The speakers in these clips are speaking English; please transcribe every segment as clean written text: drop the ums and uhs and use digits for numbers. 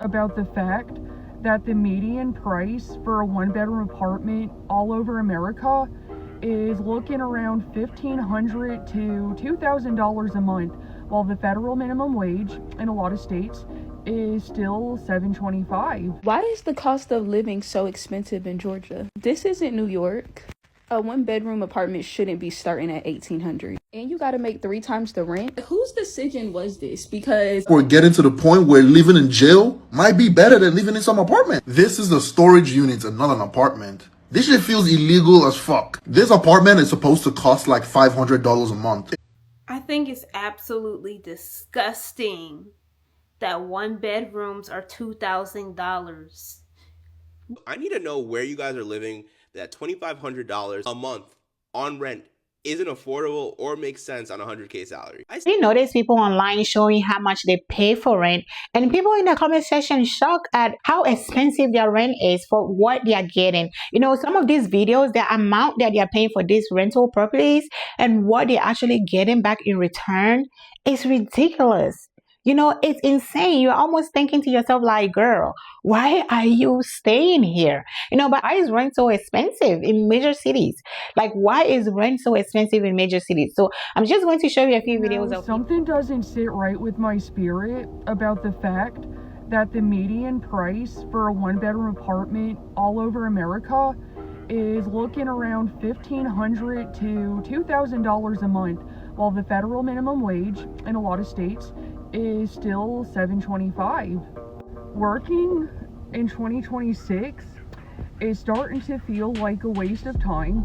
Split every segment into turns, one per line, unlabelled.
about the fact that the median price for a one-bedroom apartment all over America is looking around $1,500 to $2,000 a month, while the federal minimum wage in a lot of states is still $7.25.
Why is the cost of living so expensive in Georgia? This isn't New York. A one-bedroom apartment shouldn't be starting at $1,800. And you gotta make 3 times the rent. Whose decision was this? Because
we're getting to the point where living in jail might be better than living in some apartment. This is a storage unit and not an apartment. This shit feels illegal as fuck. This apartment is supposed to cost like $500 a month.
I think it's absolutely disgusting that one bedrooms are $2,000.
I need to know where you guys are living that $2,500 a month on rent isn't affordable or makes sense on a 100K salary.
I see notice people online showing how much they pay for rent, and people in the comment section shocked at how expensive their rent is for what they are getting. You know, some of these videos, the amount that they are paying for these rental properties and what they're actually getting back in return is ridiculous. You know, it's insane. You're almost thinking to yourself like, girl, why are you staying here? You know, but why is rent so expensive in major cities? Like, why is rent so expensive in major cities? So I'm just going to show you a few videos of
something doesn't sit right with my spirit about the fact that the median price for a one-bedroom apartment all over America is looking around $1,500 to $2,000 a month, while the federal minimum wage in a lot of states is still $7.25. Working in 2026 is starting to feel like a waste of time.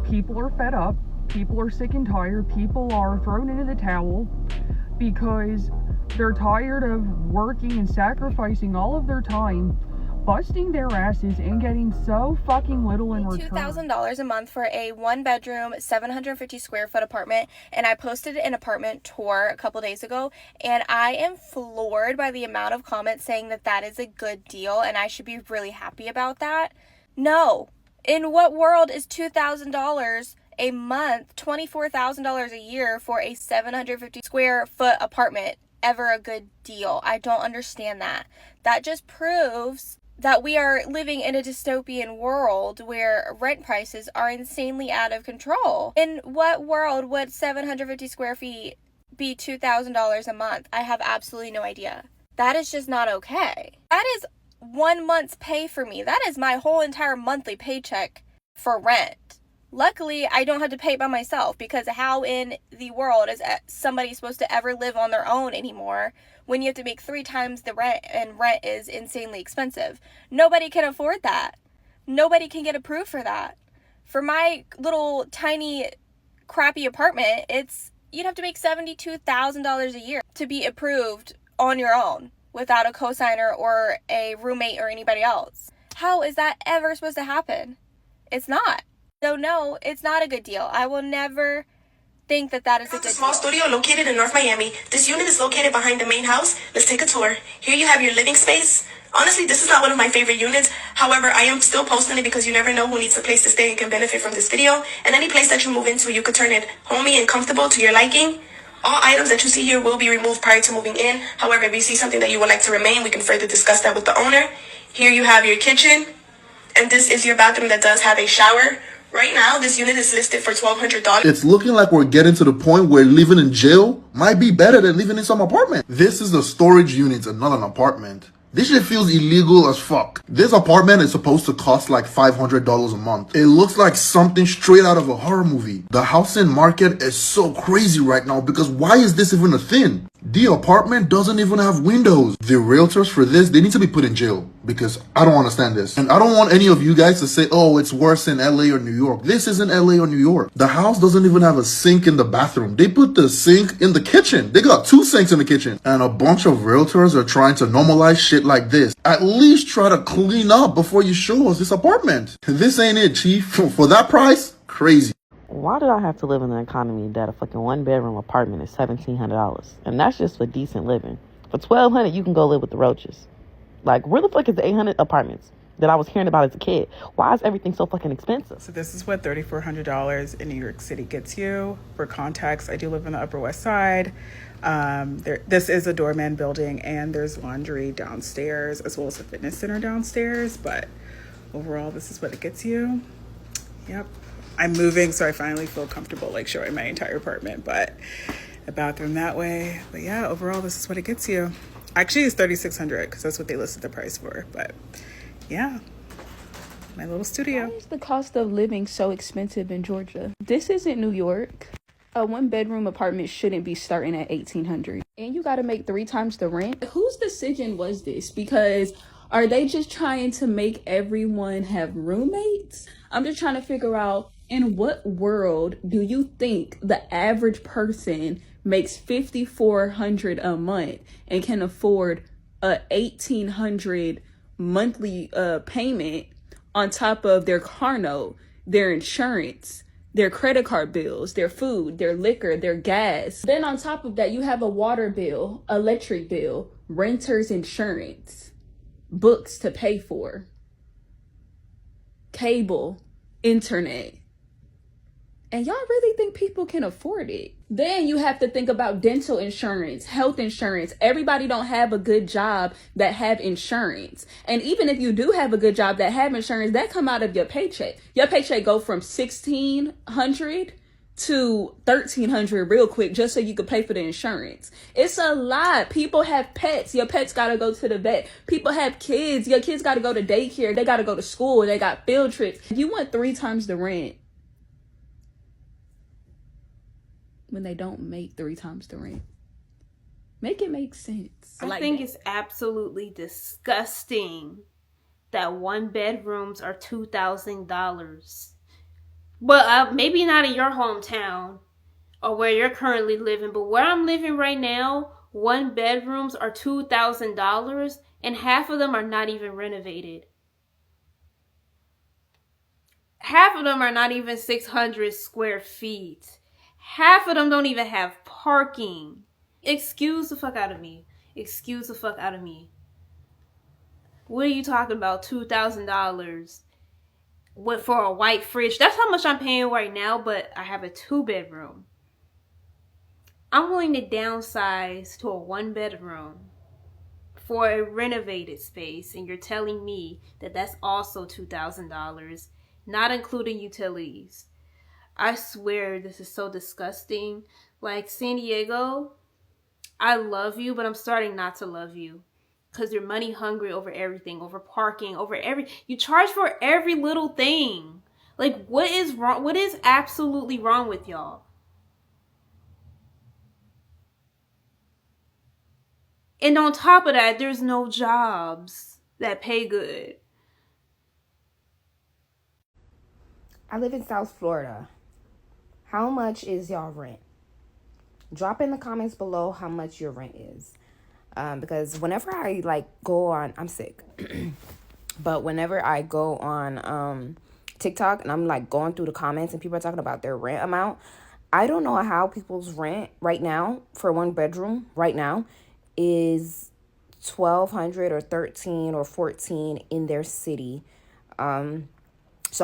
People are fed up. People are sick and tired. People are thrown into the towel because they're tired of working and sacrificing all of their time, busting their asses and getting so fucking little in return.
$2,000 a month for a one-bedroom, 750 square foot apartment, and I posted an apartment tour a couple days ago, and I am floored by the amount of comments saying that that is a good deal and I should be really happy about that. No. In what world is $2,000 a month, $24,000 a year for a 750 square foot apartment ever a good deal? I don't understand that. That just proves that we are living in a dystopian world where rent prices are insanely out of control. In what world would 750 square feet be $2,000 a month? I have absolutely no idea. That is just not okay. That is 1 month's pay for me. That is my whole entire monthly paycheck for rent. Luckily, I don't have to pay it by myself, because how in the world is somebody supposed to ever live on their own anymore when you have to make 3 times the rent, and rent is insanely expensive? Nobody can afford that. Nobody can get approved for that. For my little tiny crappy apartment, you'd have to make $72,000 a year to be approved on your own without a cosigner or a roommate or anybody else. How is that ever supposed to happen? It's not. So no, it's not a good deal. I will never think that that is a good deal.
Small studio located in North Miami. This unit is located behind the main house. Let's take a tour. Here you have your living space. Honestly, this is not one of my favorite units. However, I am still posting it because you never know who needs a place to stay and can benefit from this video. And any place that you move into, you could turn it homey and comfortable to your liking. All items that you see here will be removed prior to moving in. However, if you see something that you would like to remain, we can further discuss that with the owner. Here you have your kitchen. And this is your bathroom that does have a shower. Right now, this unit is listed for $1,200.
It's looking like we're getting to the point where living in jail might be better than living in some apartment. This is a storage unit and not an apartment. This shit feels illegal as fuck. This apartment is supposed to cost like $500 a month. It looks like something straight out of a horror movie. The housing market is so crazy right now because why is this even a thing? The apartment doesn't even have windows. The realtors for this, they need to be put in jail because I don't understand this. And I don't want any of you guys to say, oh, it's worse in LA or New York. This isn't LA or New York. The house doesn't even have a sink in the bathroom. They put the sink in the kitchen. They got 2 sinks in the kitchen. And a bunch of realtors are trying to normalize shit like this. At least try to clean up before you show us this apartment. This ain't it, chief. For that price, crazy.
Why did I have to live in an economy that a fucking 1-bedroom apartment is $1,700? And that's just for decent living. For $1,200, you can go live with the roaches. Like, where the fuck is the 800 apartments? that I was hearing about as a kid. Why is everything so fucking expensive?
So this is what $3,400 in New York City gets you. For context, I do live on the Upper West Side. This is a doorman building, and there's laundry downstairs as well as a fitness center downstairs. But overall, this is what it gets you. Yep. I'm moving, so I finally feel comfortable like showing my entire apartment, but a bathroom that way. But yeah, overall, this is what it gets you. Actually, it's $3,600 because that's what they listed the price for. But yeah, my little studio.
Why is the cost of living so expensive in Georgia? This isn't New York. A 1-bedroom apartment shouldn't be starting at $1,800. And you got to make 3 times the rent. Whose decision was this? Because are they just trying to make everyone have roommates? I'm just trying to figure out, in what world do you think the average person makes $5,400 a month and can afford a $1,800 monthly payment on top of their car note, their insurance, their credit card bills, their food, their liquor, their gas? Then on top of that, you have a water bill, electric bill, renter's insurance, books to pay for, cable, internet. And y'all really think people can afford it? Then you have to think about dental insurance, health insurance. Everybody don't have a good job that have insurance. And even if you do have a good job that have insurance, that come out of your paycheck. Your paycheck go from $1,600 to $1,300 real quick just so you could pay for the insurance. It's a lot. People have pets. Your pets gotta go to the vet. People have kids. Your kids gotta go to daycare. They gotta go to school. They got field trips. You want 3 times the rent when they don't make 3 times the rent. Make it make sense.
I think it's absolutely disgusting that 1-bedrooms are $2,000. But maybe not in your hometown or where you're currently living, but where I'm living right now, 1-bedrooms are $2,000 and half of them are not even renovated. Half of them are not even 600 square feet. Half of them don't even have parking. Excuse the fuck out of me. Excuse the fuck out of me. What are you talking about? $2,000 for a white fridge? That's how much I'm paying right now, but I have a 2-bedroom. I'm willing to downsize to a 1-bedroom for a renovated space, and you're telling me that that's also $2,000, not including utilities. I swear this is so disgusting. Like, San Diego, I love you, but I'm starting not to love you. Because you're money hungry over everything, over parking, you charge for every little thing. Like, what is wrong? What is absolutely wrong with y'all? And on top of that, there's no jobs that pay good.
I live in South Florida. How much is y'all rent? Drop in the comments below how much your rent is. Because whenever I go on, I'm sick. But whenever I go on TikTok and I'm going through the comments and people are talking about their rent amount, I don't know how people's rent right now for 1-bedroom right now is $1,200 or $13 or $14 in their city. So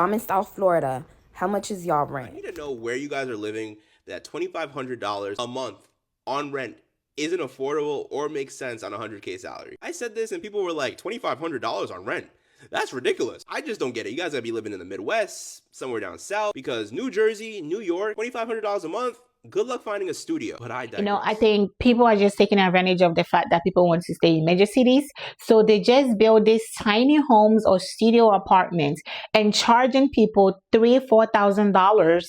I'm in South Florida. How much is y'all rent?
I need to know where you guys are living that $2,500 a month on rent isn't affordable or makes sense on a $100K salary. I said this and people were like, $2,500 on rent? That's ridiculous. I just don't get it. You guys gotta be living in the Midwest, somewhere down south, because New Jersey, New York, $2,500 a month, good luck finding a studio. But I digress.
I think people are just taking advantage of the fact that people want to stay in major cities. So they just build these tiny homes or studio apartments and charging people $3,000-$4,000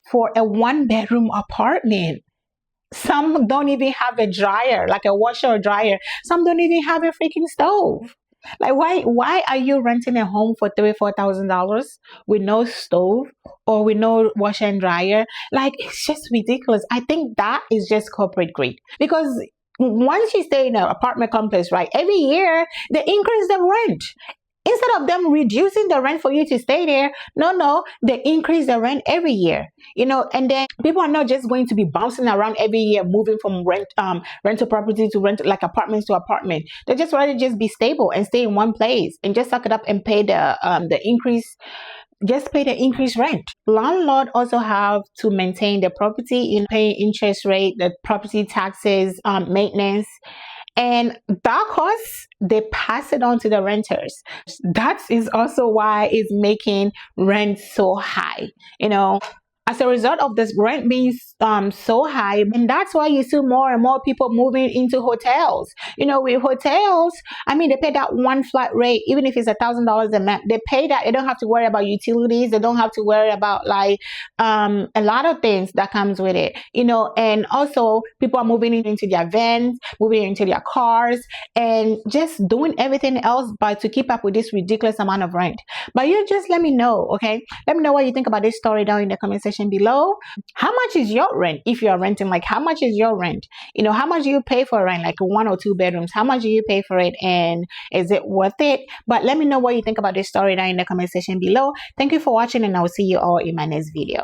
for a 1-bedroom apartment. Some don't even have a dryer, like a washer or dryer. Some don't even have a freaking stove. Like, why are you renting a home for $3,000-$4,000 with no stove or with no washer and dryer? Like, it's just ridiculous. I think that is just corporate greed. Because once you stay in an apartment complex, right, every year they increase the rent. Instead of them reducing the rent for you to stay there, no, they increase the rent every year, and then people are not just going to be bouncing around every year, moving from rental property to rent, like apartments to apartment. They just rather just be stable and stay in one place and just suck it up and pay the increase. Just pay the increased rent. Landlord also have to maintain the property, paying interest rate, the property taxes, maintenance. And that cost, they pass it on to the renters. That is also why it's making rent so high. As a result of this rent being so high, and that's why you see more and more people moving into hotels. With hotels, they pay that one flat rate, even if it's $1,000 a month. They pay that. They don't have to worry about utilities. They don't have to worry about a lot of things that comes with it. And also people are moving into their vans, moving into their cars, and just doing everything else to keep up with this ridiculous amount of rent. But you just let me know, okay? Let me know what you think about this story down in the comment section below. How much is your rent if you're renting? How much is your rent? How much do you pay for rent, like 1 or 2 bedrooms? How much do you pay for it, and is it worth it? But let me know what you think about this story down in the comment section below. Thank you for watching, and I will see you all in my next video.